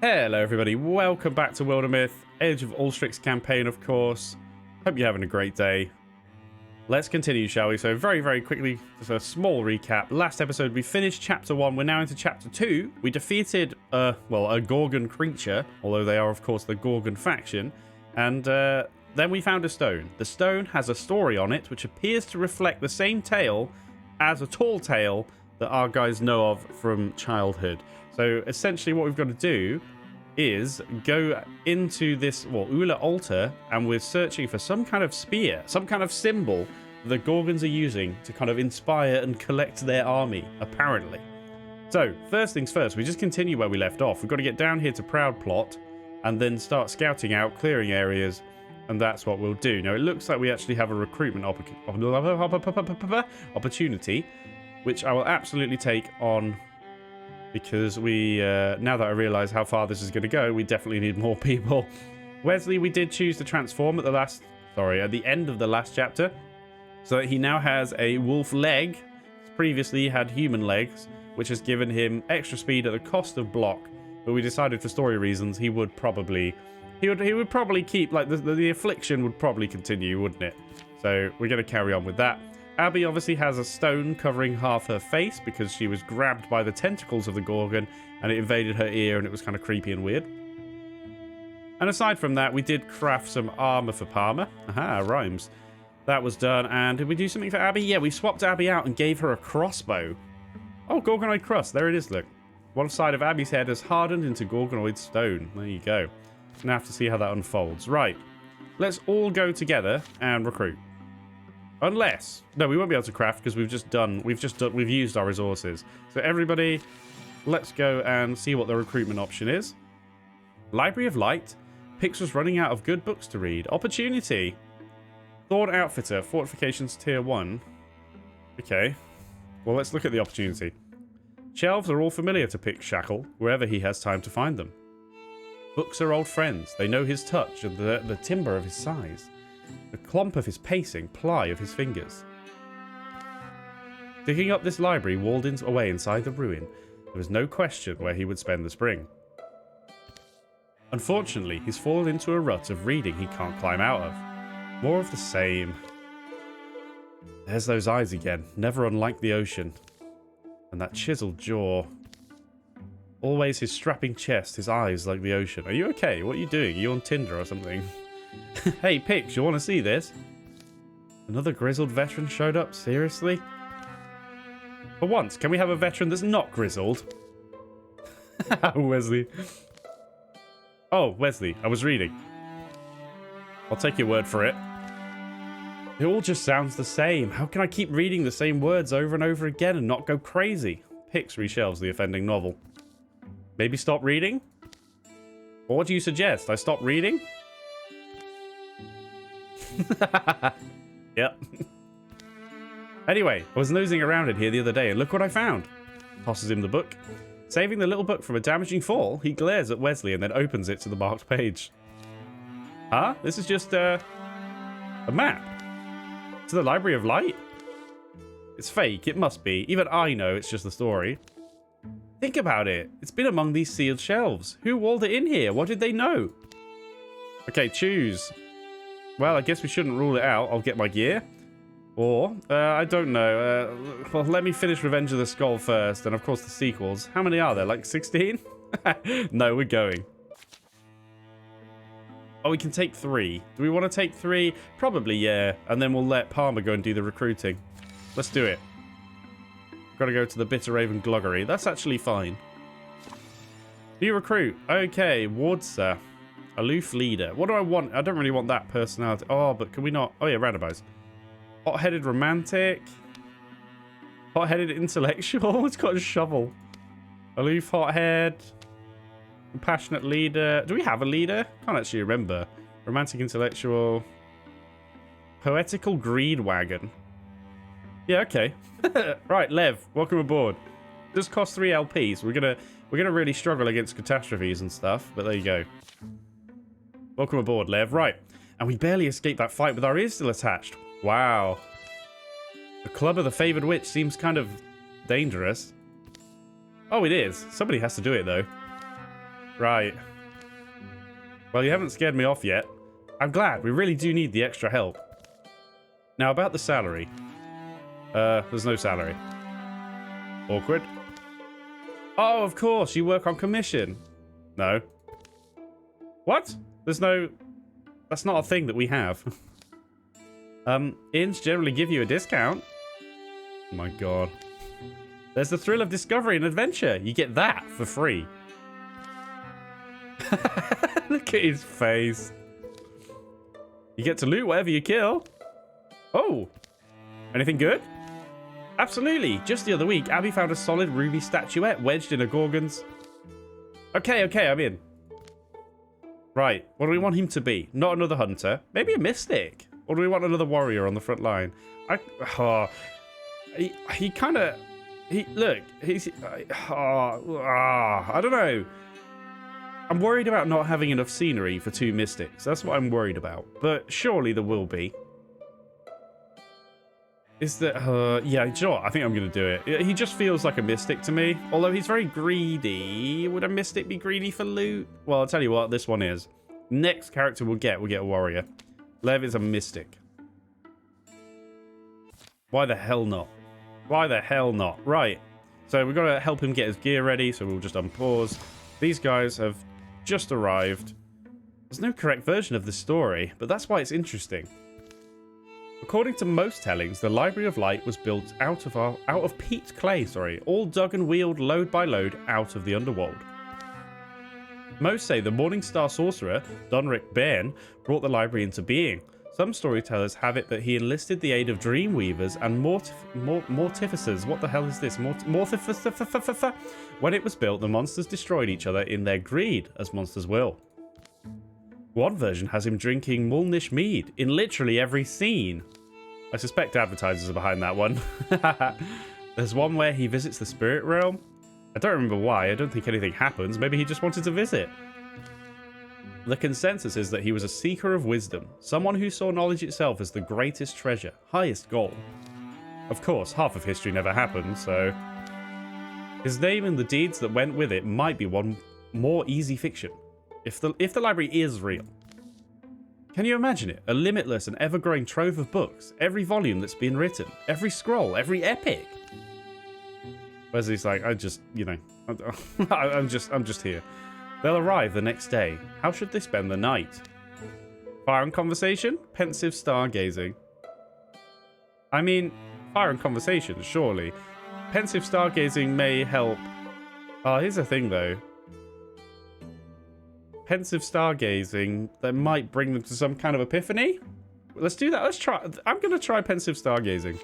Hello everybody, welcome back to Wildermyth, Age of Ulstryx campaign of course. Hope you're having a great day. Let's continue, shall we? So very quickly, just a small recap. Last episode we finished chapter 1, we're now into chapter 2. We defeated, a Gorgon creature, although they are of course the Gorgon faction. And then we found a stone. The stone has a story on it which appears to reflect the same tale as a tall tale that our guys know of from childhood. So essentially what we've got to do is go into this, Ula altar, and we're searching for some kind of spear, some kind of symbol the Gorgons are using to kind of inspire and collect their army, apparently. So, first things first, we just continue where we left off. We've got to get down here to Proud Plot and then start scouting out, clearing areas, and that's what we'll do. Now, it looks like we actually have a recruitment opportunity, which I will absolutely take on. Because we, now that I realise how far this is going to go, we definitely need more people. Wesley, we did choose to transform at the end of the last chapter. So that he now has a wolf leg. Previously he had human legs, which has given him extra speed at the cost of block. But we decided for story reasons he would probably keep, like, the affliction would probably continue, wouldn't it? So we're going to carry on with that. Abby obviously has a stone covering half her face because she was grabbed by the tentacles of the Gorgon and it invaded her ear and it was kind of creepy and weird. And aside from that, we did craft some armor for Palmer. Aha, rhymes. That was done. And did we do something for Abby? Yeah, we swapped Abby out and gave her a crossbow. Oh, Gorgonoid crust. There it is, look. One side of Abby's head has hardened into Gorgonoid stone. There you go. Gonna have to see how that unfolds. Right. Let's all go together and recruit. Unless, no, we won't be able to craft because we've used our resources. So everybody, let's go and see what the recruitment option is. Library of Light. Pix was running out of good books to read. Opportunity. Thorn Outfitter. Fortifications Tier 1. Okay. Well, let's look at the opportunity. Shelves are all familiar to Pix Shackle, wherever he has time to find them. Books are old friends. They know his touch and the timbre of his size. The clomp of his pacing, ply of his fingers. Digging up this library walled away inside the ruin, there was no question where he would spend the spring. Unfortunately, he's fallen into a rut of reading he can't climb out of. More of the same. There's those eyes again, never unlike the ocean. And that chiseled jaw. Always his strapping chest, his eyes like the ocean. Are you okay? What are you doing? Are you on Tinder or something? Hey, Pix, you want to see this? Another grizzled veteran showed up? Seriously? For once, can we have a veteran that's not grizzled? Wesley. Oh, Wesley, I was reading. I'll take your word for it. It all just sounds the same. How can I keep reading the same words over and over again and not go crazy? Pix reshelves the offending novel. Maybe stop reading? Or what do you suggest? I stop reading? Yep. Anyway, I was nosing around in here the other day and look what I found. Tosses him the book. Saving the little book from a damaging fall, he glares at Wesley and then opens it to the marked page. Huh? This is just a map. To the Library of Light? It's fake, it must be. Even I know it's just the story. Think about it. It's been among these sealed shelves. Who walled it in here? What did they know? Okay, choose. Well, I guess we shouldn't rule it out. I'll get my gear. Or, I don't know. Well, let me finish Revenge of the Skull first. And, of course, the sequels. How many are there? Like 16? No, we're going. Oh, we can take 3. Do we want to take 3? Probably, yeah. And then we'll let Palmer go and do the recruiting. Let's do it. Got to go to the Bitter Raven Gluggery. That's actually fine. New recruit. Okay, Wardser. Aloof leader. What do I want? I don't really want that personality. Oh, but can we not? Oh, yeah, roundabouts. Hot-headed romantic. Hot-headed intellectual. It's got a shovel. Aloof hothead. Compassionate leader. Do we have a leader? Can't actually remember. Romantic intellectual. Poetical greed wagon. Yeah, okay. Right, Lev, welcome aboard. This costs 3 LPs. We're gonna really struggle against catastrophes and stuff, but there you go. Welcome aboard, Lev. Right. And we barely escaped that fight with our ears still attached. Wow. The Club of the Favoured Witch seems kind of dangerous. Oh, it is. Somebody has to do it, though. Right. Well, you haven't scared me off yet. I'm glad. We really do need the extra help. Now, about the salary. There's no salary. Awkward. Oh, of course. You work on commission. No. What? There's no... That's not a thing that we have. Inns generally give you a discount. Oh my god. There's the thrill of discovery and adventure. You get that for free. Look at his face. You get to loot whatever you kill. Oh. Anything good? Absolutely. Just the other week, Abby found a solid ruby statuette wedged in a gorgon's... Okay, I'm in. Right. What do we want him to be? Not another hunter. Maybe a mystic. Or do we want another warrior on the front line? He kind of... Look, he's... I don't know. I'm worried about not having enough scenery for 2 mystics. That's what I'm worried about. But surely there will be. Is that... yeah, you know what? I think I'm going to do it. He just feels like a mystic to me. Although he's very greedy. Would a mystic be greedy for loot? Well, I'll tell you what, this one is. Next character we'll get a warrior. Lev is a mystic. Why the hell not? Why the hell not? Right. So we've got to help him get his gear ready. So we'll just unpause. These guys have just arrived. There's no correct version of this story, but that's why it's interesting. According to most tellings, the Library of Light was built out of peat clay, all dug and wheeled load by load out of the underworld. Most say the Morningstar sorcerer, Donric Bairn, brought the library into being. Some storytellers have it that he enlisted the aid of dreamweavers and mortificers. What the hell is this? Mortificers? When it was built, the monsters destroyed each other in their greed, as monsters will. One version has him drinking Mulnish mead in literally every scene. I suspect advertisers are behind that one. There's one where he visits the spirit realm. I don't remember why. I don't think anything happens. Maybe he just wanted to visit. The consensus is that he was a seeker of wisdom, someone who saw knowledge itself as the greatest treasure, highest goal. Of course, half of history never happened, so... His name and the deeds that went with it might be one more easy fiction. If the library is real. Can you imagine it? A limitless and ever-growing trove of books, every volume that's been written, every scroll, every epic. Wesley's like, I'm just here. They'll arrive the next day. How should they spend the night? Fire and conversation? Pensive stargazing. I mean, fire and conversation, surely. Pensive stargazing may help. Here's the thing, though. Pensive stargazing, that might bring them to some kind of epiphany. Let's do that. Let's try. I'm going to try pensive stargazing.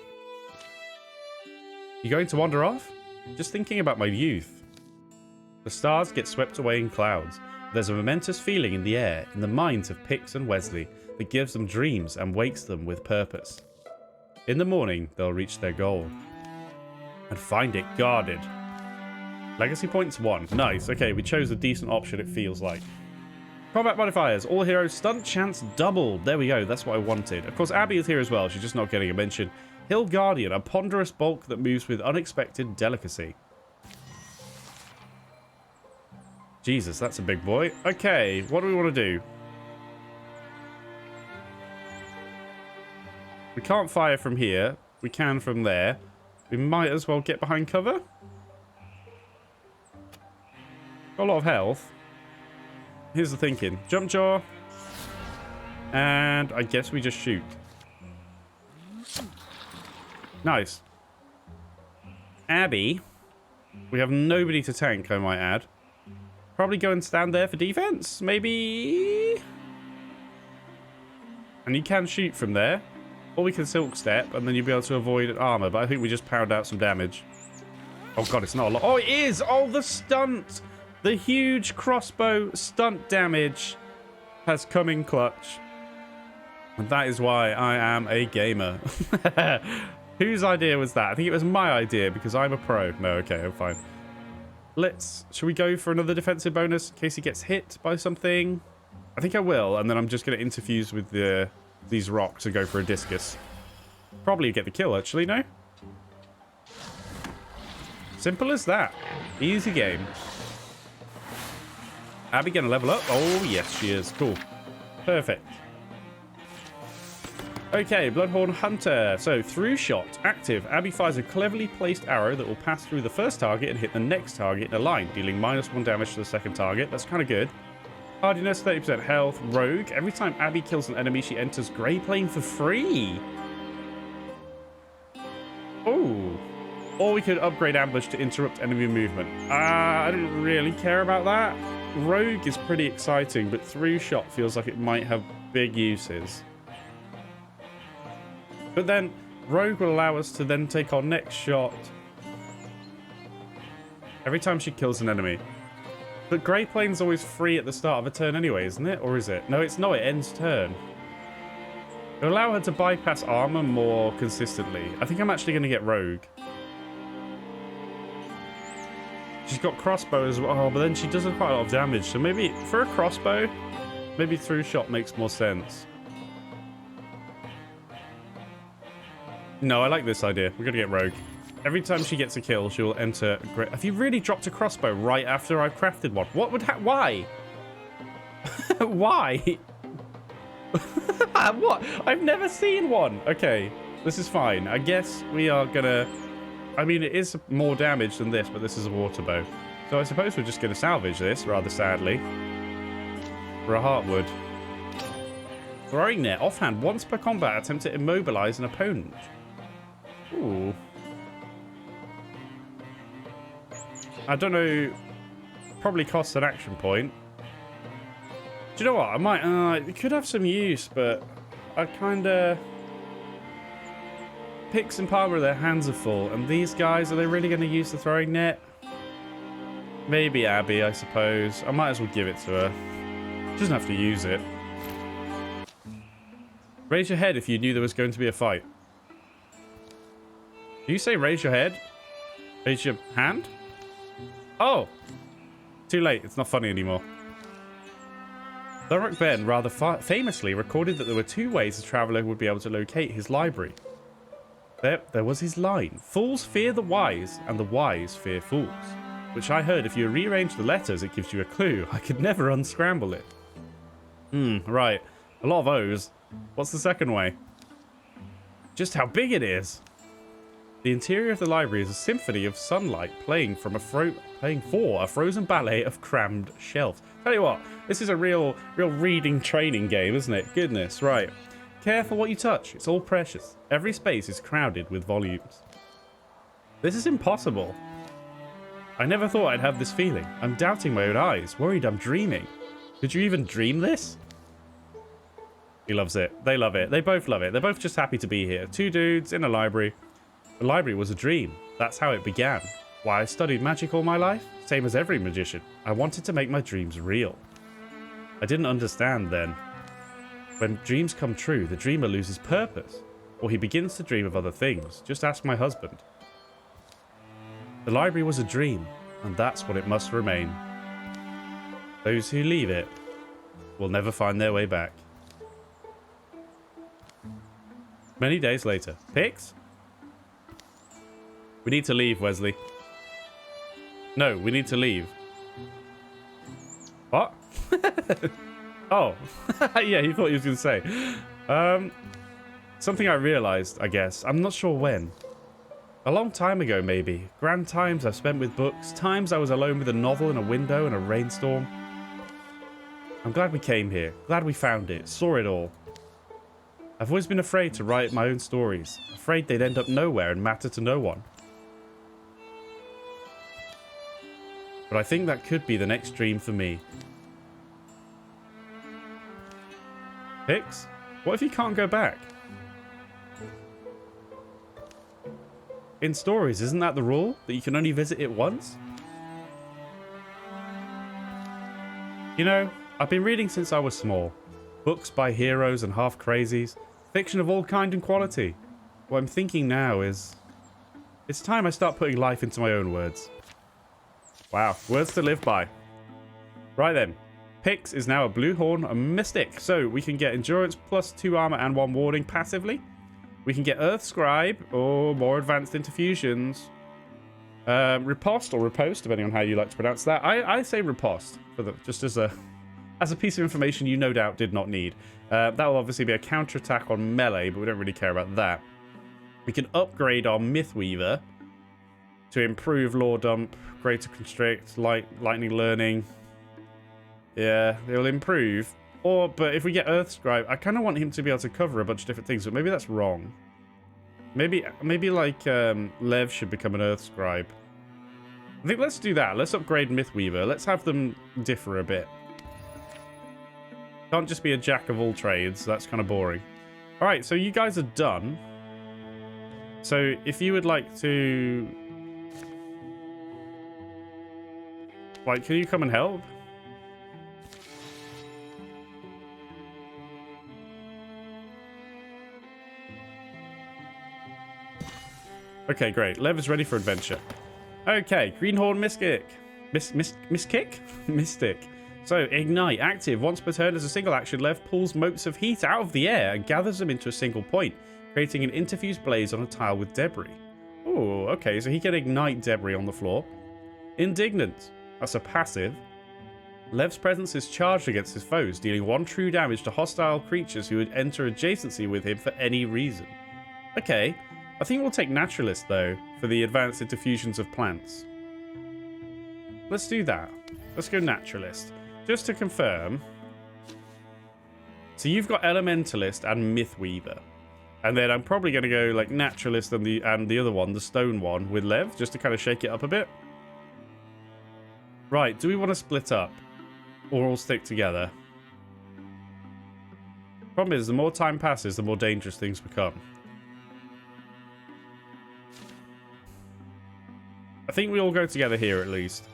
You going to wander off? Just thinking about my youth. The stars get swept away in clouds. There's a momentous feeling in the air, in the minds of Pix and Wesley, that gives them dreams and wakes them with purpose. In the morning, they'll reach their goal. And find it guarded. Legacy points 1. Nice. Okay, we chose a decent option, it feels like. Combat modifiers. All heroes stunt chance doubled. There we go. That's what I wanted. Of course, Abby is here as well. She's just not getting a mention. Hill Guardian, a ponderous bulk that moves with unexpected delicacy. Jesus, that's a big boy. Okay, what do we want to do? We can't fire from here. We can from there. We might as well get behind cover. Got a lot of health. Here's the thinking. Jump jaw. And I guess we just shoot. Nice. Abby. We have nobody to tank, I might add. Probably go and stand there for defense, maybe. And you can shoot from there. Or we can silk step, and then you'll be able to avoid armor. But I think we just pound out some damage. Oh god, it's not a lot. Oh, it is! Oh, the stunt! The huge crossbow stunt damage has come in clutch. And that is why I am a gamer. Whose idea was that? I think it was my idea because I'm a pro. No, okay, I'm fine. Should we go for another defensive bonus in case he gets hit by something? I think I will, and then I'm just going to interfuse with these rocks and go for a discus. Probably get the kill, actually, no? Simple as that. Easy game. Abby gonna level up? Oh, yes, she is. Cool. Perfect. Okay, Bloodhorn Hunter. So, through shot, active. Abby fires a cleverly placed arrow that will pass through the first target and hit the next target in a line, dealing -1 damage to the second target. That's kind of good. Hardiness, 30% health. Rogue. Every time Abby kills an enemy, she enters Grey Plane for free. Oh. Or we could upgrade Ambush to interrupt enemy movement. I don't really care about that. Rogue is pretty exciting, but through shot feels like it might have big uses. But then, Rogue will allow us to then take our next shot every time she kills an enemy. But Grey Plane's always free at the start of a turn anyway, isn't it? Or is it? No, it's not. It ends turn. It'll allow her to bypass armor more consistently. I think I'm actually going to get Rogue. She's got crossbow as well, but then she does quite a lot of damage. So maybe, for a crossbow, maybe through shot makes more sense. No, I like this idea. We're going to get Rogue. Every time she gets a kill, she will enter... Have you really dropped a crossbow right after I've crafted one? What would why? Why? What? I've never seen one. Okay, this is fine. I guess we are going to... I mean, it is more damage than this, but this is a water bow. So I suppose we're just going to salvage this, rather sadly. For a heartwood. Throwing net. Offhand. Once per combat, attempt to immobilize an opponent. Ooh. I don't know. Probably costs an action point. Do you know what? I might... it could have some use, but I kind of... Pix and Palmer, their hands are full. And these guys, are they really going to use the throwing net? Maybe Abby, I suppose. I might as well give it to her. She doesn't have to use it. Raise your head if you knew there was going to be a fight. Do you say raise your head? Raise your hand? Oh! Too late. It's not funny anymore. Thurrock Ben rather famously recorded that there were two ways a traveller would be able to locate his library. There was his line. Fools fear the wise, and the wise fear fools. Which I heard if you rearrange the letters, it gives you a clue. I could never unscramble it. Right. A lot of O's. What's the second way? Just how big it is. The interior of the library is a symphony of sunlight playing for a frozen ballet of crammed shelves. Tell you what, this is a real reading training game, isn't it? Goodness, right. Careful what you touch. It's all precious. Every space is crowded with volumes. This is impossible. I never thought I'd have this feeling. I'm doubting my own eyes, worried I'm dreaming. Could you even dream this? He loves it. They love it. They both love it. They're both just happy to be here. Two dudes in a library. The library was a dream. That's how it began. Why I studied magic all my life? Same as every magician. I wanted to make my dreams real. I didn't understand then. When dreams come true, the dreamer loses purpose. Or he begins to dream of other things. Just ask my husband. The library was a dream, and that's what it must remain. Those who leave it will never find their way back. Many days later. Pix? We need to leave, Wesley. No, we need to leave. What? Oh. Yeah, he thought he was going to say. Something I realized, I guess. I'm not sure when. A long time ago, maybe. Grand times I've spent with books. Times I was alone with a novel in a window in a rainstorm. I'm glad we came here. Glad we found it. Saw it all. I've always been afraid to write my own stories. Afraid they'd end up nowhere and matter to no one. But I think that could be the next dream for me. Pix? What if you can't go back? In stories, isn't that the rule? That you can only visit it once? You know, I've been reading since I was small. Books by heroes and half-crazies. Fiction of all kind and quality. What I'm thinking now is... it's time I start putting life into my own words. Wow, words to live by. Right then. Pix is now a Blue Horn, a Mystic. So we can get Endurance plus 2 armor and 1 warding passively. We can get Earth Scribe or more advanced interfusions. Riposte or riposte, depending on how you like to pronounce that. I say riposte for just as a piece of information you no doubt did not need. That will obviously be a counterattack on melee, but we don't really care about that. We can upgrade our Mythweaver to improve Lore Dump, Greater Constrict, Lightning Learning. Yeah, they will improve. But if we get Earthscribe, I kind of want him to be able to cover a bunch of different things, but maybe that's wrong. Maybe like Lev should become an Earthscribe. I think let's do that. Let's upgrade Mythweaver. Let's have them differ a bit. Can't just be a jack of all trades. That's kind of boring. All right, so you guys are done. So if you would like to... Like, can you come and help? Okay, great. Lev is ready for adventure. Okay, Greenhorn Mystic. Mystic. So, Ignite. Active. Once per turn as a single action, Lev pulls motes of heat out of the air and gathers them into a single point, creating an interfused blaze on a tile with debris. Oh, okay, so he can ignite debris on the floor. Indignant. That's a passive. Lev's presence is charged against his foes, dealing 1 true damage to hostile creatures who would enter adjacency with him for any reason. Okay. I think we'll take Naturalist, though, for the advanced interfusions of plants. Let's do that. Let's go Naturalist. Just to confirm. So you've got Elementalist and Mythweaver. And then I'm probably going to go like Naturalist and the other one, the stone one, with Lev, just to kind of shake it up a bit. Right, do we want to split up? Or all stick together? Problem is, the more time passes, the more dangerous things become. I think we all go together here at least.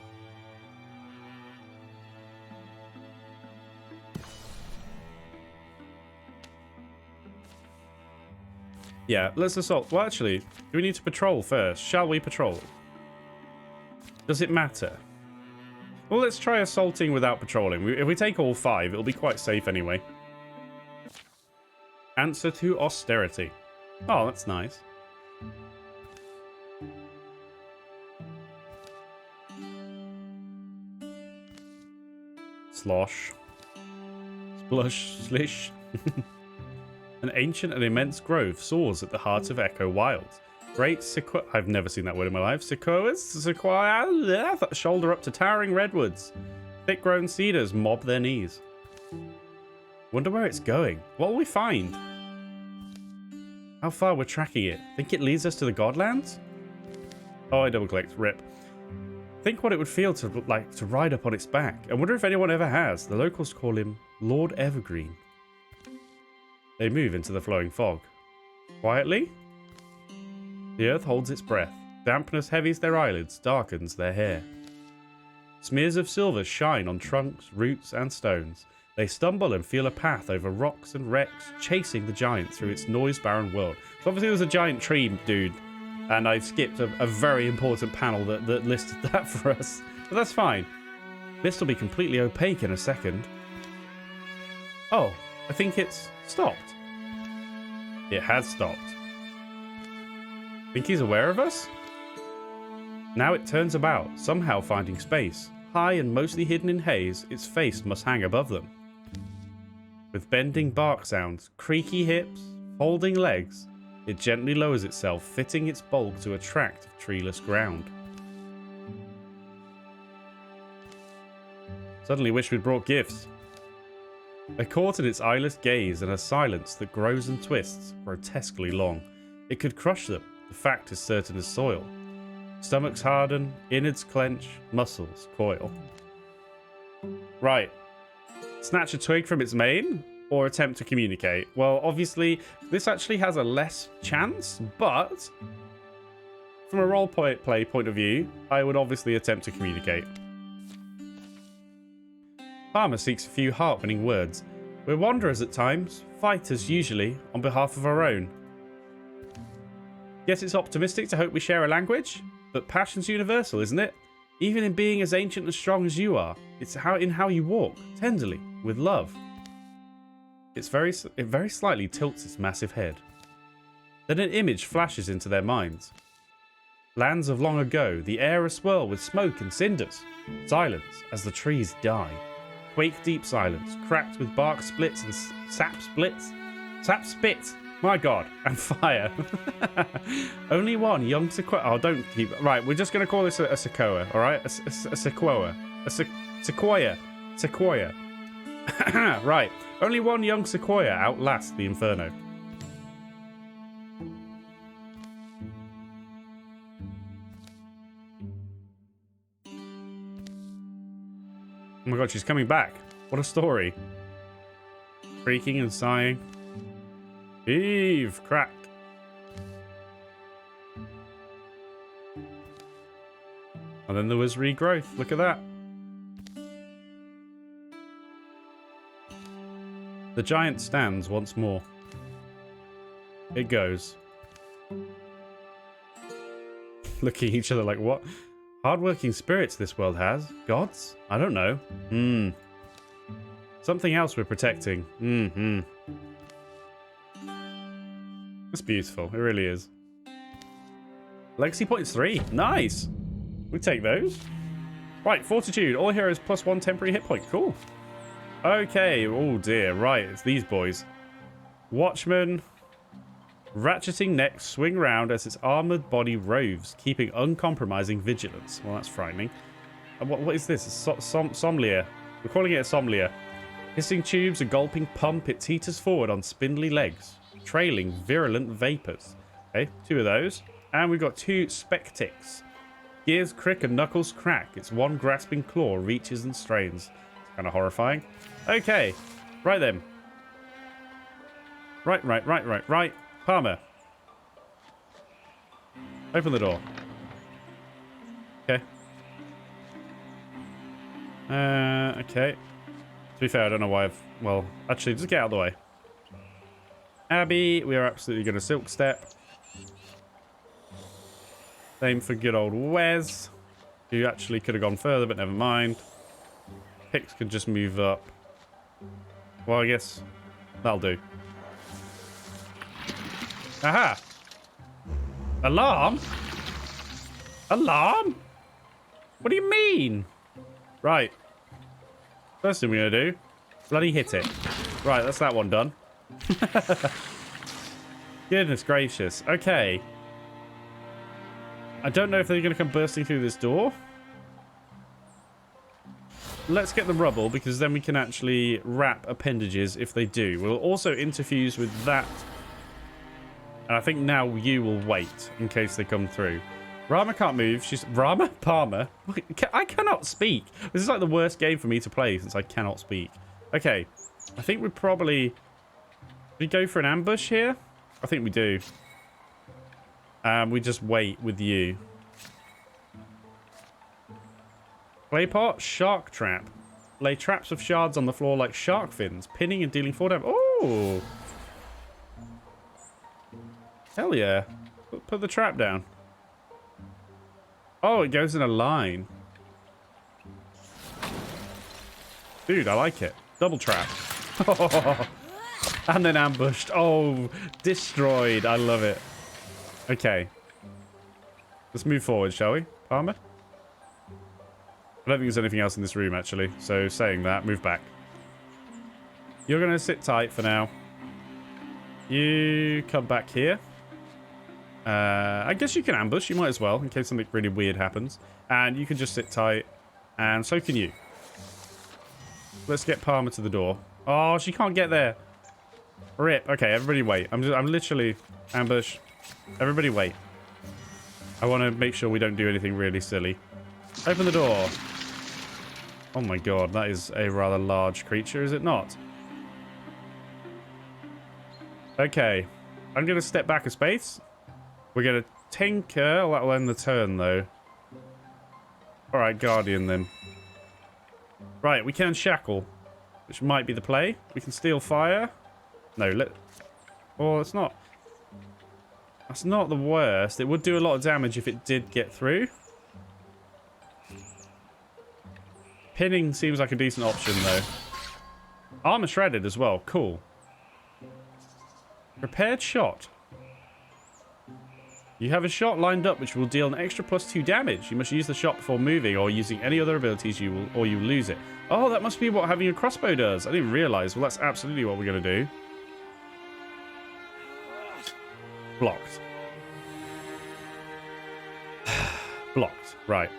Yeah, let's assault. Well, actually, do we need to patrol first? Shall we patrol? Does it matter? Well, let's try assaulting without patrolling. If we take all 5, it'll be quite safe anyway. Answer to austerity. Oh, that's nice. Slosh. Splush. Slish. An ancient and immense grove soars at the heart of Echo Wilds. Great sequoia... I've never seen that word in my life. Sequoia... shoulder up to towering redwoods. Thick-grown cedars mob their knees. Wonder where it's going. What will we find? How far we're tracking it. Think it leads us to the Godlands? Oh, I double-clicked. Rip. Think what it would feel to ride up on its back. I wonder if anyone ever has. The locals call him Lord Evergreen. They move into the flowing fog. Quietly? The earth holds its breath. Dampness heavies their eyelids, darkens their hair. Smears of silver shine on trunks, roots, and stones. They stumble and feel a path over rocks and wrecks, chasing the giant through its noise-barren world. So obviously there's a giant tree dude, and I skipped a very important panel that listed that for us. But that's fine. This will be completely opaque in a second. Oh, I think it's stopped. It has stopped. Think he's aware of us? Now it turns about, somehow finding space. High and mostly hidden in haze, its face must hang above them. With bending bark sounds, creaky hips, folding legs, it gently lowers itself, fitting its bulk to a tract of treeless ground. Suddenly wish we'd brought gifts. They're caught in its eyeless gaze and a silence that grows and twists, grotesquely long. It could crush them, the fact is certain as soil. Stomachs harden, innards clench, muscles coil. Right. Snatch a twig from its mane, or attempt to communicate? Well, obviously, this actually has a less chance, but from a role-play point of view, I would obviously attempt to communicate. Farmer seeks a few heart-winning words. We're wanderers at times, fighters usually, on behalf of our own. Guess it's optimistic to hope we share a language, but passion's universal, isn't it? Even in being as ancient and strong as you are, it's in how you walk, tenderly, with love. It very slightly tilts its massive head. Then an image flashes into their minds. Lands of long ago, the air aswirl with smoke and cinders. Silence as the trees die. Quake deep silence, cracked with bark splits and sap splits. Sap spits! My god, and fire. Only one young sequoia. Oh, don't keep. Right, we're just going to call this a sequoia, alright? A sequoia. Sequoia. Sequoia. Right, only one young sequoia outlasts the inferno. Oh my god, she's coming back. What a story. Creaking and sighing. Heave, crack. And then there was regrowth. Look at that. The giant stands once more. It goes. Looking at each other like, what? Hardworking spirits this world has. Gods? I don't know. Something else we're protecting. It's beautiful. It really is. Legacy points 3. Nice. We take those. Right, Fortitude. All heroes +1 temporary hit point. Cool. Okay. Oh dear. Right, it's these boys. Watchman. Ratcheting neck swing round as its armored body roves, keeping uncompromising vigilance. Well, that's frightening. What is this? Somlier. We're calling it a somlier. Hissing tubes, a gulping pump, it teeters forward on spindly legs, trailing virulent vapors. Okay, 2 of those. And we've got 2 spectics. Gears crick and knuckles crack. Its one grasping claw reaches and strains. It's kind of horrifying. Okay, right then. Right. Palmer. Open the door. Okay. Okay. To be fair, I don't know why I've... Well, actually, just get out of the way. Abby, we are absolutely going to silk step. Same for good old Wes, who actually could have gone further, but never mind. Pix could just move up. Well, I guess that'll do. Aha! Alarm? Alarm? What do you mean? Right. First thing we're going to do, bloody hit it. Right, that's that one done. Goodness gracious. Okay. I don't know if they're going to come bursting through this door. Let's get the rubble, because then we can actually wrap appendages if they do. We'll also interfuse with that. And I think now you will wait in case they come through. Rama can't move. She's... Rama? Palmer? I cannot speak. This is like the worst game for me to play since I cannot speak. Okay. I think we probably... We go for an ambush here? I think we do. We just wait with you. Clay pot, shark trap. Lay traps of shards on the floor like shark fins, pinning and dealing 4 damage. Oh! Hell yeah. Put the trap down. Oh, it goes in a line. Dude, I like it. Double trap. And then ambushed. Oh, destroyed. I love it. Okay. Let's move forward, shall we, Palmer? I don't think there's anything else in this room, actually. So, saying that, move back. You're going to sit tight for now. You come back here. I guess you can ambush. You might as well, in case something really weird happens. And you can just sit tight. And so can you. Let's get Palmer to the door. Oh, she can't get there. Rip. Okay, everybody wait. I'm literally... Ambush. Everybody wait. I want to make sure we don't do anything really silly. Open the door. Oh my god, that is a rather large creature, is it not? Okay. I'm going to step back a space. We're going to tinker. That will end the turn, though. Alright, Guardian, then. Right, we can shackle, which might be the play. We can steal fire. No, Oh, it's not... That's not the worst. It would do a lot of damage if it did get through. Pinning seems like a decent option, though. Armor shredded as well. Cool. Prepared shot. You have a shot lined up which will deal an extra +2 damage. You must use the shot before moving or using any other abilities you lose it. Oh, that must be what having a crossbow does. I didn't realise. Well, that's absolutely what we're going to do. Blocked. Blocked. Right.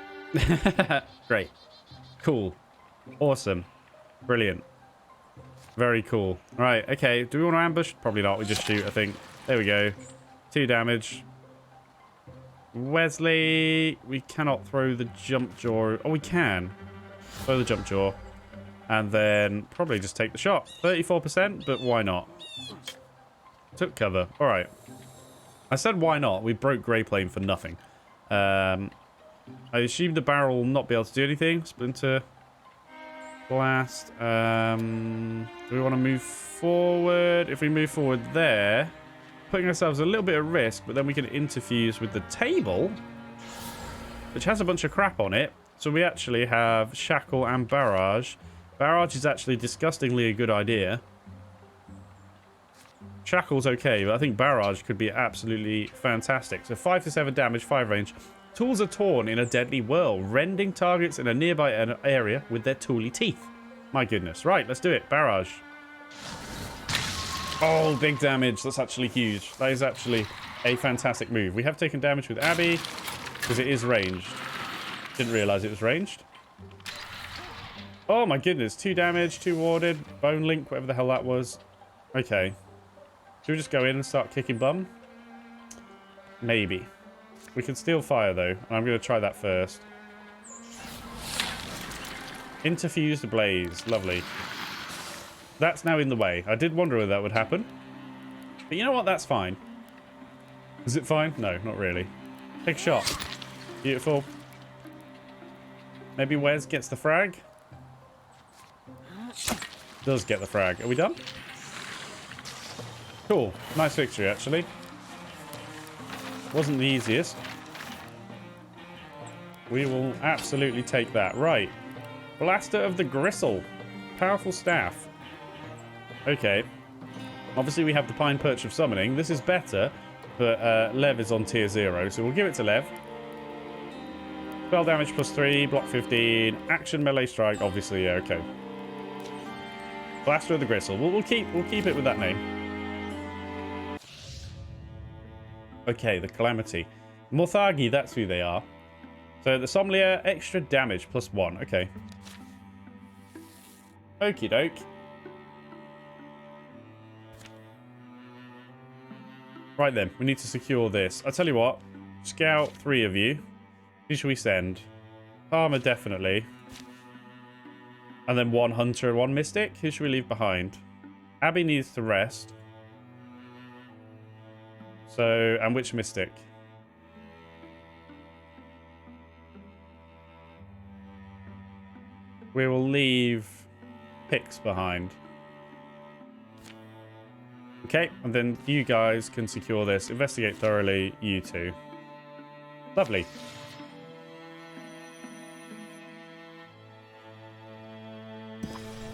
Great. Cool. Awesome. Brilliant. Very cool. Right, okay. Do we want to ambush? Probably not. We just shoot, I think. There we go. 2 damage. Wesley, we cannot throw the jump jaw. Oh, we can. Throw the jump jaw. And then probably just take the shot. 34%, but why not? Took cover. All right. I said why not. We broke Grey Plane for nothing. I assume the barrel will not be able to do anything. Splinter. Blast. Do we want to move forward? If we move forward there... putting ourselves a little bit at risk, but then we can interfuse with the table, which has a bunch of crap on it. So we actually have Shackle and Barrage. Barrage is actually disgustingly a good idea. Shackle's okay, but I think Barrage could be absolutely fantastic. So 5 to 7 damage, 5 range. Tools are torn in a deadly whirl, rending targets in a nearby area with their tooly teeth. My goodness. Right, let's do it. Barrage. Oh, big damage. That's actually huge. That is actually a fantastic move. We have taken damage with Abby because it is ranged. Didn't realise it was ranged. Oh my goodness. 2 damage, 2 warded. Bone link, whatever the hell that was. Okay. Should we just go in and start kicking bum? Maybe. We can steal fire though. And I'm going to try that first. Interfuse the blaze. Lovely. That's now in the way. I did wonder whether that would happen. But you know what? That's fine. Is it fine? No, not really. Take a shot. Beautiful. Maybe Wes gets the frag? Does get the frag. Are we done? Cool. Nice victory, actually. Wasn't the easiest. We will absolutely take that. Right. Blaster of the Gristle. Powerful staff. Okay. Obviously, we have the Pine Perch of Summoning. This is better, but Lev is on tier 0, so we'll give it to Lev. Spell damage +3, block 15, action melee strike. Obviously, yeah, okay. Blaster of the Gristle. We'll keep it with that name. Okay, the Calamity. Morthagi, that's who they are. So the Sommelier, extra damage +1. Okay. Okie doke. Right then, we need to secure this. I'll tell you what. Scout, 3 of you. Who should we send? Palmer, definitely. And then 1 Hunter and 1 Mystic. Who should we leave behind? Abby needs to rest. So, and which Mystic? We will leave Pix behind. Okay, and then you guys can secure this. Investigate thoroughly, you two. Lovely.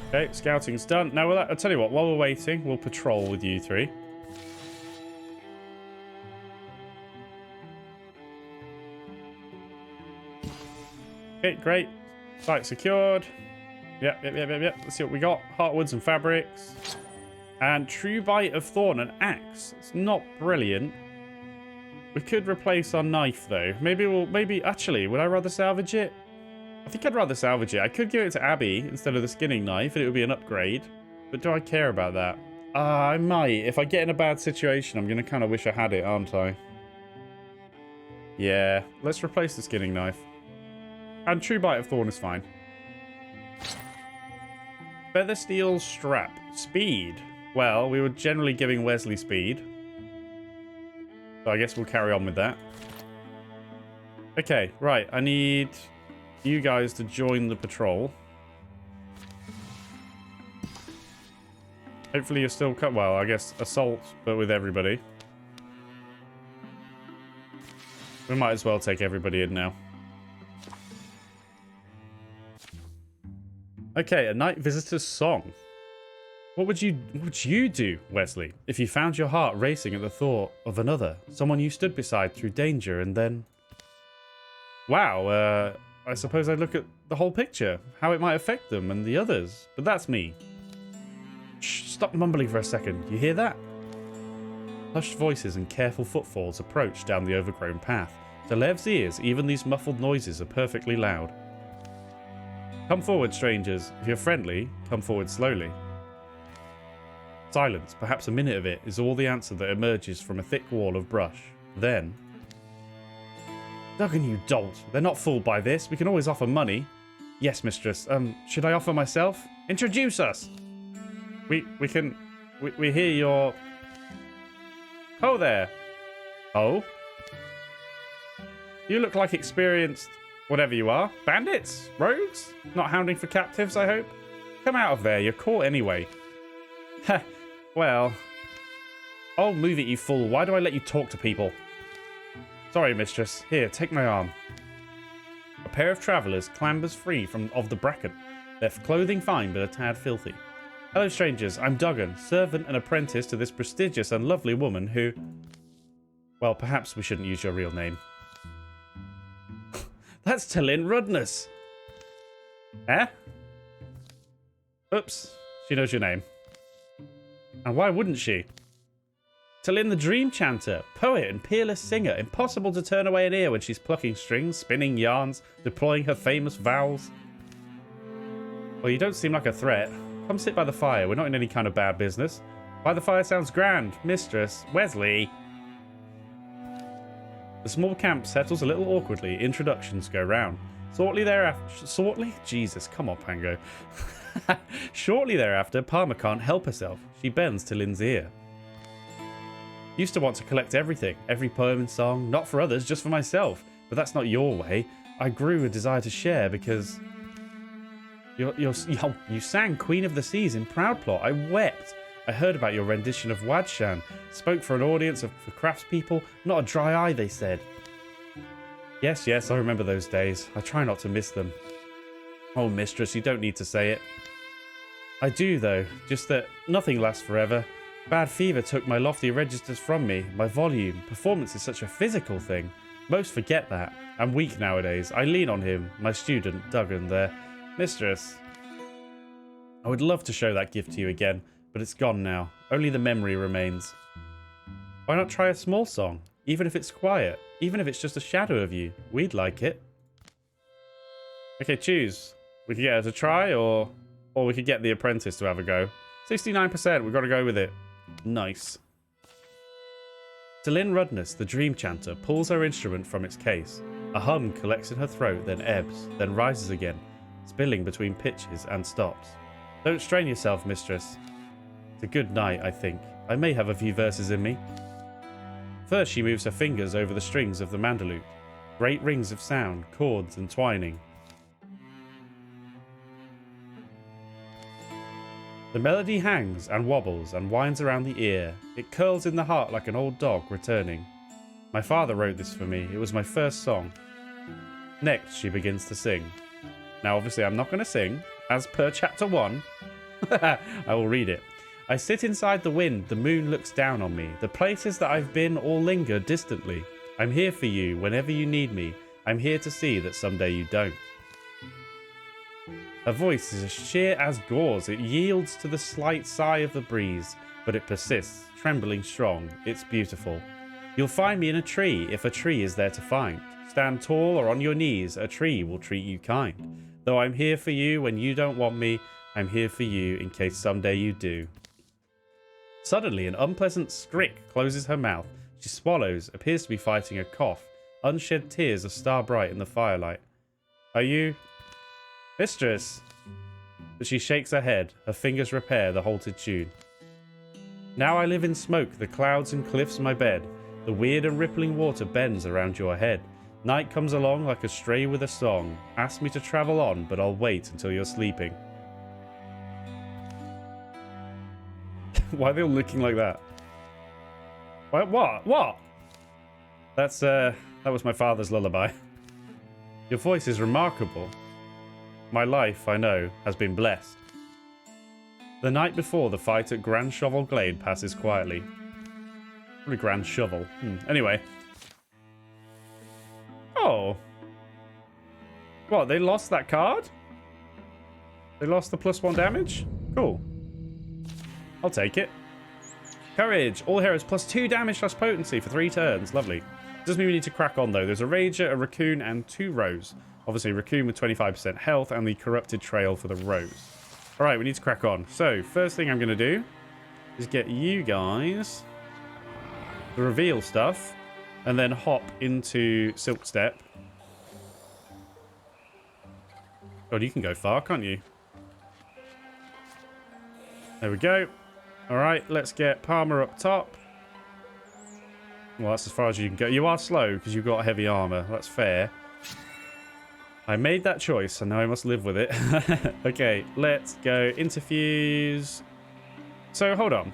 Okay, scouting's done. Now, I'll tell you what, while we're waiting, we'll patrol with you 3. Okay, great. Site secured. Yep. Let's see what we got. Heartwoods and fabrics. And True Bite of Thorn and Axe. It's not brilliant. We could replace our knife, though. Actually, would I rather salvage it? I think I'd rather salvage it. I could give it to Abby instead of the skinning knife, and it would be an upgrade. But do I care about that? I might. If I get in a bad situation, I'm going to kind of wish I had it, aren't I? Yeah, let's replace the skinning knife. And True Bite of Thorn is fine. Feather Steel Strap. Speed. Well, we were generally giving Wesley speed. So I guess we'll carry on with that. Okay, right. I need you guys to join the patrol. Hopefully you're still well, I guess assault, but with everybody. We might as well take everybody in now. Okay, a night visitor's song. What would you do, Wesley, if you found your heart racing at the thought of another, someone you stood beside through danger, and then... Wow, I suppose I'd look at the whole picture, how it might affect them and the others, but that's me. Shh, stop mumbling for a second, you hear that? Hushed voices and careful footfalls approach down the overgrown path. To Lev's ears, even these muffled noises are perfectly loud. Come forward, strangers. If you're friendly, come forward slowly. Silence, perhaps a minute of it, is all the answer that emerges from a thick wall of brush. Then... Duggan, you dolt. They're not fooled by this. We can always offer money. Yes, mistress. Should I offer myself? Introduce us! We hear your... Oh there. Oh? You look like experienced... whatever you are. Bandits? Rogues? Not hounding for captives, I hope? Come out of there. You're caught anyway. Heh. Well... Oh, move it, you fool. Why do I let you talk to people? Sorry, mistress. Here, take my arm. A pair of travellers clambers free of the bracken. Their clothing fine, but a tad filthy. Hello, strangers. I'm Duggan, servant and apprentice to this prestigious and lovely woman who... Well, perhaps we shouldn't use your real name. That's Talin Rudness. Eh? Oops. She knows your name. And why wouldn't she? Talin the Dream Chanter, poet and peerless singer, impossible to turn away an ear when she's plucking strings, spinning yarns, deploying her famous vowels. Well, you don't seem like a threat. Come sit by the fire, we're not in any kind of bad business. By the fire sounds grand, mistress. Wesley! The small camp settles a little awkwardly, introductions go round. Shortly thereafter... Shortly? Jesus, come on, Pango. Shortly thereafter, Palmer can't help herself. She bends to Lynn's ear. Used to want to collect everything, every poem and song, not for others, just for myself. But that's not your way. I grew a desire to share because... You sang Queen of the Seas in Proudplot. I wept. I heard about your rendition of Wadshan. Spoke for an audience for craftspeople. Not a dry eye, they said. Yes, I remember those days. I try not to miss them. Oh, mistress, you don't need to say it. I do, though. Just that nothing lasts forever. Bad fever took my lofty registers from me, my volume. Performance is such a physical thing. Most forget that. I'm weak nowadays. I lean on him, my student, Duggan, there. Mistress, I would love to show that gift to you again, but it's gone now. Only the memory remains. Why not try a small song? Even if it's quiet, even if it's just a shadow of you. We'd like it. Okay, choose. We could get her to try, or we could get the apprentice to have a go. 69%, we've got to go with it. Nice. Talin Rudness, the Dream Chanter, pulls her instrument from its case. A hum collects in her throat, then ebbs, then rises again, spilling between pitches and stops. Don't strain yourself, mistress. It's a good night, I think. I may have a few verses in me. First she moves her fingers over the strings of the mandolute. Great rings of sound, chords entwining. The melody hangs and wobbles and winds around the ear. It curls in the heart like an old dog returning. My father wrote this for me. It was my first song. Next, she begins to sing. Now, obviously, I'm not going to sing. As per chapter 1, I will read it. I sit inside the wind. The moon looks down on me. The places that I've been all linger distantly. I'm here for you whenever you need me. I'm here to see that someday you don't. Her voice is as sheer as gauze. It yields to the slight sigh of the breeze, but it persists, trembling strong. It's beautiful. You'll find me in a tree if a tree is there to find. Stand tall or on your knees, a tree will treat you kind. Though I'm here for you when you don't want me, I'm here for you in case someday you do. Suddenly, an unpleasant skrick closes her mouth. She swallows, appears to be fighting a cough. Unshed tears are star-bright in the firelight. Are you... Mistress? But she shakes her head. Her fingers repair the halted tune. Now I live in smoke, the clouds and cliffs my bed. The weird and rippling water bends around your head. Night comes along like a stray with a song. Ask me to travel on, but I'll wait until you're sleeping. Why are they all looking like that? What? That was my father's lullaby. Your voice is remarkable. My life, I know, has been blessed. The night before the fight at Grand Shovel Glade passes quietly. Probably Grand Shovel. Anyway. Oh. What, they lost that card? They lost the +1 damage? Cool. I'll take it. Courage. All heroes +2 damage plus potency for 3 turns. Lovely. Doesn't mean we need to crack on, though. There's a Rager, a Raccoon, and 2 Roes. Obviously, Raccoon with 25% health and the Corrupted Trail for the Rose. All right, we need to crack on. So, first thing I'm going to do is get you guys the reveal stuff and then hop into Silk Step. God, you can go far, can't you? There we go. All right, let's get Palmer up top. Well, that's as far as you can go. You are slow because you've got heavy armor. That's fair. I made that choice, and now I must live with it. Okay, let's go. Interfuse. So, hold on.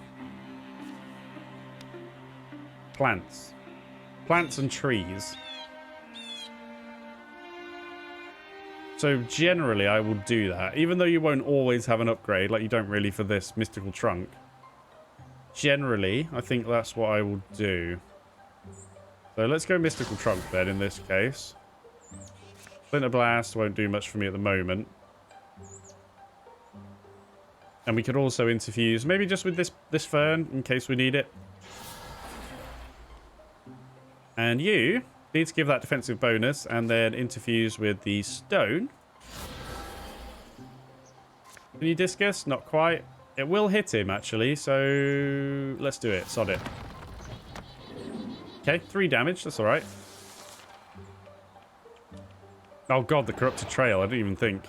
Plants. Plants and trees. So, generally, I will do that. Even though you won't always have an upgrade, like you don't really for this mystical trunk. Generally, I think that's what I will do. So, let's go mystical trunk then, in this case. Splinter Blast won't do much for me at the moment. And we could also interfuse, maybe just with this fern, in case we need it. And you need to give that defensive bonus, and then interfuse with the stone. Can you discus? Not quite. It will hit him, actually, so let's do it. Sod it. Okay, 3 damage. That's all right. Oh god, the Corrupted Trail. I didn't even think.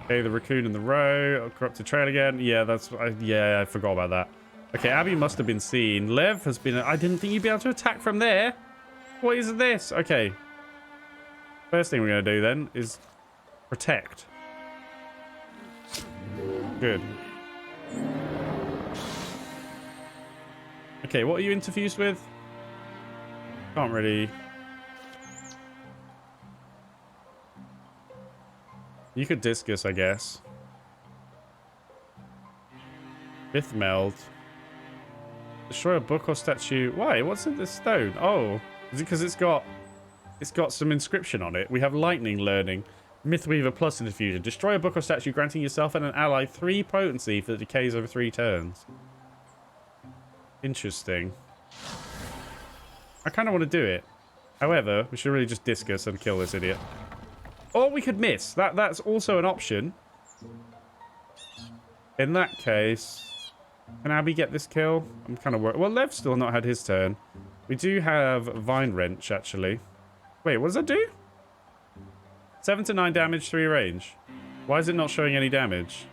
Okay, the Raccoon in the row. Corrupted Trail again. Yeah, that's... yeah, I forgot about that. Okay, Abby must have been seen. Lev has been... I didn't think you'd be able to attack from there. What is this? Okay. First thing we're going to do then is protect. Good. Okay, what are you interfused with? Can't really... You could discus, I guess. Fifth meld. Destroy a book or statue. Why? What's in this stone? Oh, is it because it's got some inscription on it? We have lightning learning. Mythweaver plus infusion. Destroy a book or statue, granting yourself and an ally 3 potency for the decays over 3 turns. Interesting. I kind of want to do it. However, we should really just discus and kill this idiot. Or we could miss. That's also an option. In that case, can Abby get this kill? I'm kind of worried. Well, Lev's still not had his turn. We do have Vine Wrench, actually. Wait, what does that do? 7 to 9 damage, 3 range. Why is it not showing any damage?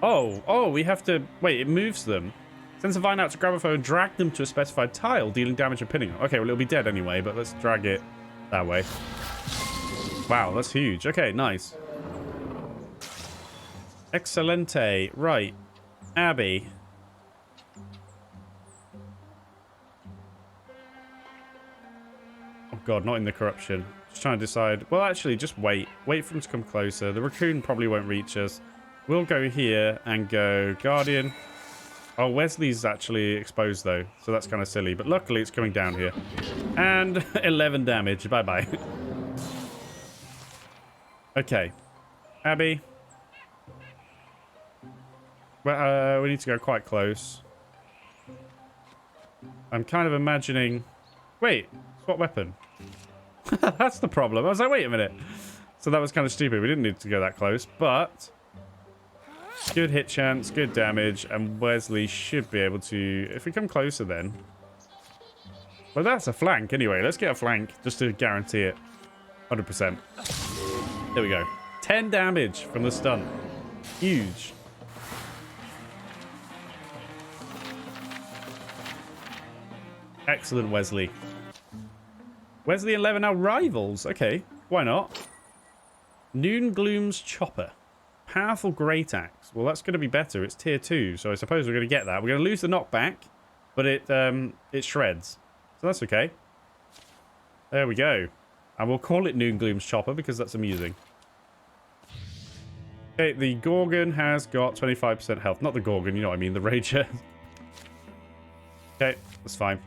Oh, we have to... Wait, it moves them. Sends a vine out to grab a foe and drag them to a specified tile, dealing damage and pinning them. Okay, well, it'll be dead anyway, but let's drag it that way. Wow, that's huge. Okay, nice. Excelente. Right. Abby. Oh, God, not in the corruption. Just trying to decide. Well, actually, just wait. Wait for him to come closer. The Raccoon probably won't reach us. We'll go here and go Guardian. Oh, Wesley's actually exposed, though, so that's kind of silly. But luckily, it's coming down here. And 11 damage. Bye-bye. Okay. Abby. Well, we need to go quite close. I'm kind of imagining... Wait, swap weapon. That's the problem. I was like, wait a minute. So that was kind of stupid. We didn't need to go that close, but... Good hit chance, good damage, and Wesley should be able to... If we come closer then... Well, that's a flank anyway. Let's get a flank just to guarantee it. 100%. There we go. 10 damage from the stunt. Huge. Excellent, Wesley. Wesley and Lev are now rivals. Okay, why not? Noon Gloom's Chopper. Powerful Great Axe. Well, that's going to be better. It's tier 2, so I suppose we're going to get that. We're going to lose the knockback, but it shreds. So that's okay. There we go. And we'll call it Noon Gloom's Chopper because that's amusing. Okay, the Gorgon has got 25% health. Not the Gorgon, you know what I mean, the Rager. Okay, that's fine.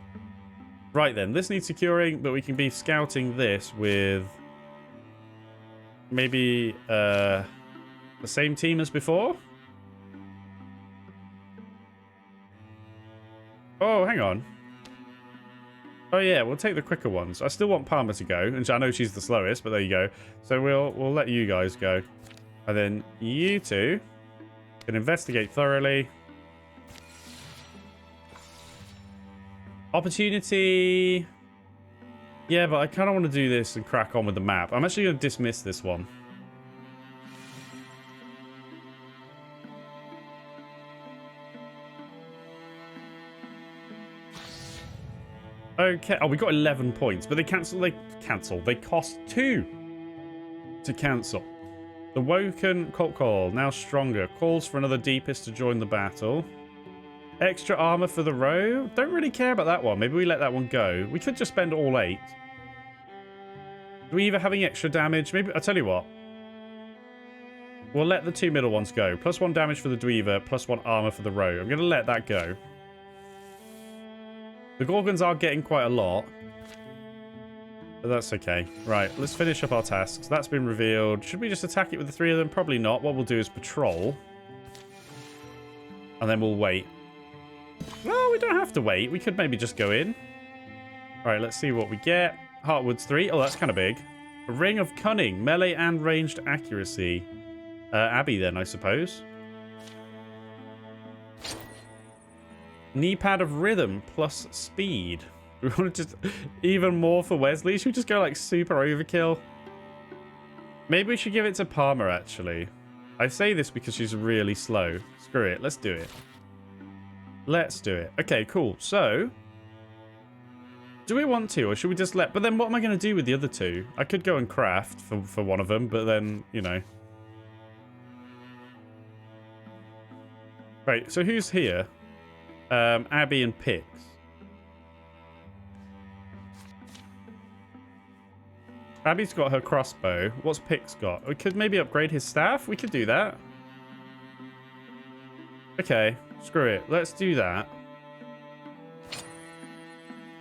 Right then, this needs securing, but we can be scouting this with maybe the same team as before. Oh, hang on. Oh yeah, we'll take the quicker ones. I still want Palmer to go, and I know she's the slowest, but there you go. So we'll let you guys go, and then you two can investigate thoroughly. Opportunity. Yeah, but I kind of want to do this and crack on with the map. I'm actually going to dismiss this one. Okay. Oh, we got 11 points, but they cancel. They cost 2 to cancel. The Woken Cult Call, now stronger, calls for another Deepest to join the battle. Extra armor for the row. Don't really care about that one. Maybe we let that one go. We could just spend all 8. Dweaver having extra damage. Maybe I'll tell you what. We'll let the 2 middle ones go. +1 damage for the Dweaver, +1 armor for the row. I'm going to let that go. The Gorgons are getting quite a lot. But that's okay. Right, let's finish up our tasks. That's been revealed. Should we just attack it with the 3 of them? Probably not. What we'll do is patrol. And then we'll wait. Well, we don't have to wait. We could maybe just go in. Alright, let's see what we get. Heartwoods 3. Oh, that's kind of big. A Ring of Cunning. Melee and ranged accuracy. Abby then, I suppose. Knee pad of Rhythm plus speed. We want to just... Even more for Wesley? Should we just go like super overkill? Maybe we should give it to Palmer, actually. I say this because she's really slow. Screw it. Let's do it. Let's do it. Okay, cool. So... Do we want to, or should we just let... But then what am I going to do with the other 2? I could go and craft for one of them, but then, you know... Right, so who's here? Abby and Pix. Abby's got her crossbow. What's Pix got? We could maybe upgrade his staff. We could do that. Okay, screw it. Let's do that.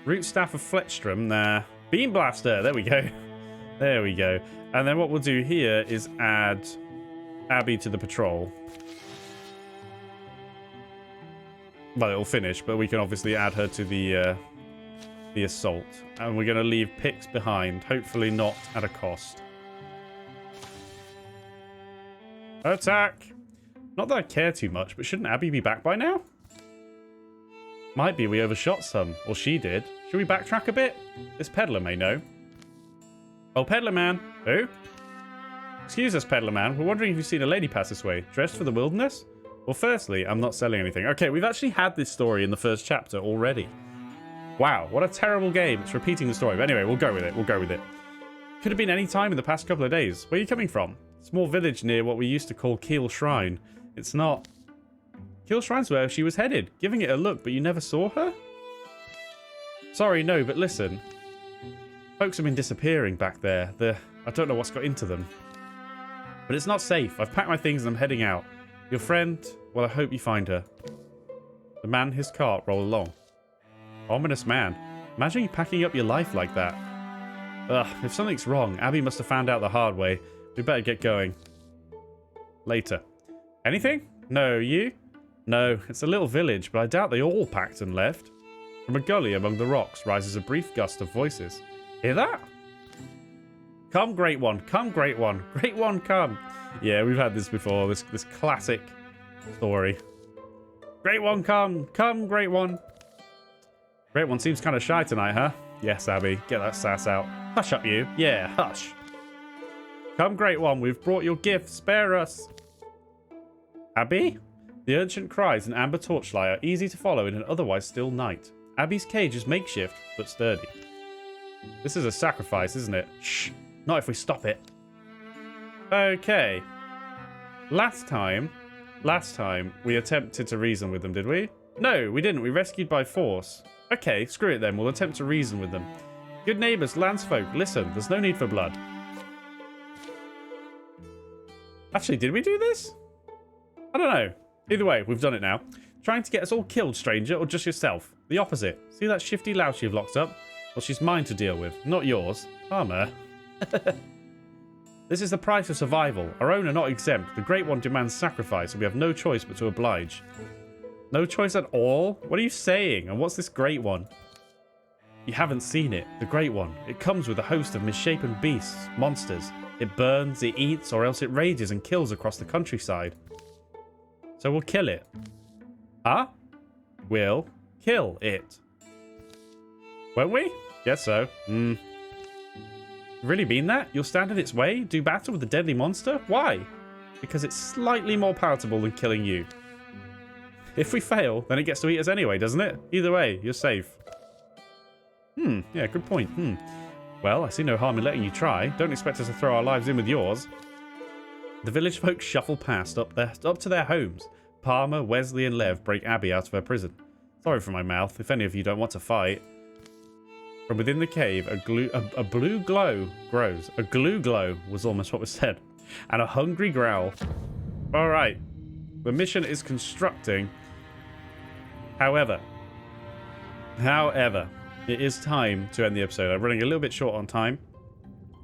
Root staff of Fletchstrom there. Beam blaster. There we go. There we go. And then what we'll do here is add Abby to the patrol. Well, it'll finish, but we can obviously add her to the assault. And we're going to leave Pix behind. Hopefully not at a cost. Attack! Not that I care too much, but shouldn't Abby be back by now? Might be we overshot some. Or she did. Should we backtrack a bit? This peddler may know. Oh, peddler man. Who? Excuse us, peddler man. We're wondering if you've seen a lady pass this way. Dressed for the wilderness? Well, firstly, I'm not selling anything. Okay, we've actually had this story in the first chapter already. Wow, what a terrible game. It's repeating the story. But anyway, we'll go with it. We'll go with it. Could have been any time in the past couple of days. Where are you coming from? Small village near what we used to call Keel Shrine. It's not. Keel Shrine's where she was headed. Giving it a look, but you never saw her? Sorry, no, but listen. Folks have been disappearing back there. I don't know what's got into them. But it's not safe. I've packed my things and I'm heading out. Your friend, well, I hope you find her. The man and his cart roll along. Ominous man. Imagine you packing up your life like that. Ugh, if something's wrong, Abby must have found out the hard way. We better get going. Later. Anything? No, you? No, it's a little village, but I doubt they all packed and left. From a gully among the rocks rises a brief gust of voices. Hear that? Come, Great One. Come, Great One. Great One, come. Yeah, we've had this before. This classic story. Great One, come. Come, Great One. Great One seems kind of shy tonight, huh? Yes, Abby. Get that sass out. Hush up, you. Yeah, hush. Come, Great One. We've brought your gift. Spare us. Abby? The urgent cries and amber torchlight are easy to follow in an otherwise still night. Abby's cage is makeshift, but sturdy. This is a sacrifice, isn't it? Shh. Not if we stop it. Okay. Last time, we attempted to reason with them, did we? No, we didn't. We rescued by force. Okay, screw it then. We'll attempt to reason with them. Good neighbours, landsfolk, listen. There's no need for blood. Actually, did we do this? I don't know. Either way, we've done it now. Trying to get us all killed, stranger, or just yourself? The opposite. See that shifty louse you've locked up? Well, she's mine to deal with, not yours. Armor. This is the price of survival. Our own are not exempt. The Great One demands sacrifice, and we have no choice but to oblige. No choice at all? What are you saying? And what's this Great One? You haven't seen it. The Great One. It comes with a host of misshapen beasts, monsters. It burns, it eats, or else it rages and kills across the countryside. So we'll kill it. Huh? We'll kill it. Won't we? Guess so. Really mean that? You'll stand in its way? Do battle with the deadly monster? Why? Because it's slightly more palatable than killing you. If we fail, then it gets to eat us anyway, doesn't it? Either way, you're safe. Yeah, good point. Well, I see no harm in letting you try. Don't expect us to throw our lives in with yours. The village folk shuffle past up to their homes. Palmer, Wesley, and Lev break Abby out of her prison. Sorry for my mouth, if any of you don't want to fight. From within the cave, a blue glow grows. A glue glow was almost what was said. And a hungry growl. Alright. The mission is constructing. However, it is time to end the episode. I'm running a little bit short on time.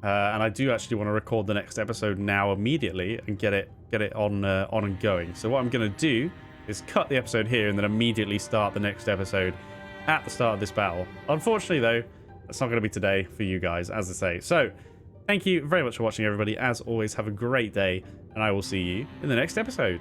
And I do actually want to record the next episode now immediately and get it on and going. So what I'm going to do is cut the episode here and then immediately start the next episode at the start of this battle. Unfortunately, though, that's not going to be today for you guys, as I say. So, thank you very much for watching, everybody. As always, have a great day, and I will see you in the next episode.